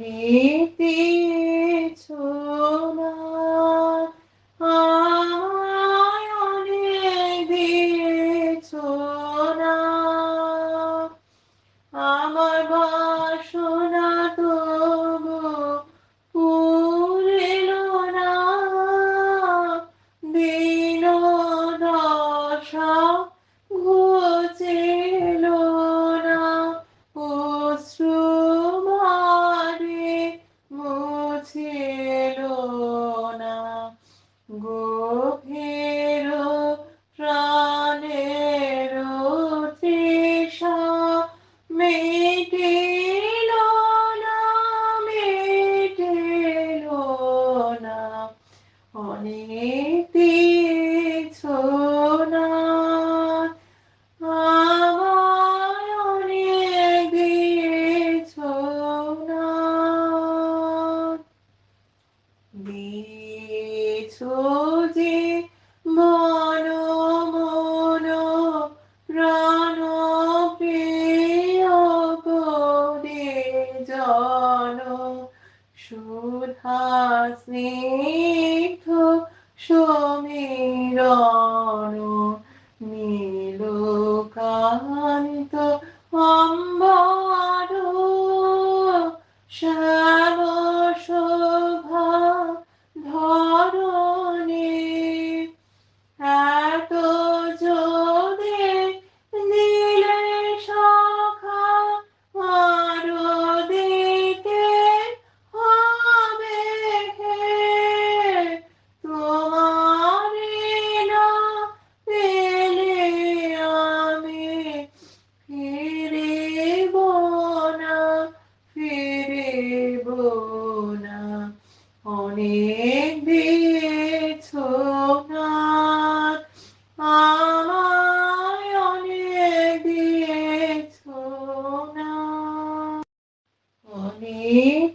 অনেক দিয়েছ না, আমায় অনেক দিয়েছ না, আমার বাসনা তবু পুরিল না, দিন দশা ঘুচিল না, অশ্রু মারে মুছিল না, গভীর প্রাণের তৃষা মিটিল না, মিটিল না, অনেক দিয়েছ না, আমায় অনেক দিয়েছ না, দিয়েছ যে মন মন প্রাণ প্রিয় পরিজন, সুধা স্নিগ্ধ সমীরণ, নীলকান্ত অম্বর, শ্যাম শোভা ধরণী, এত যদি দিলে সখা আরো দিতে হবে হে, তোমারে না পেলে আমি ফিরিব না, ফিরিব না, অনেক দিয়েছ না, আমায় অনেক দিয়েছ না, অনেক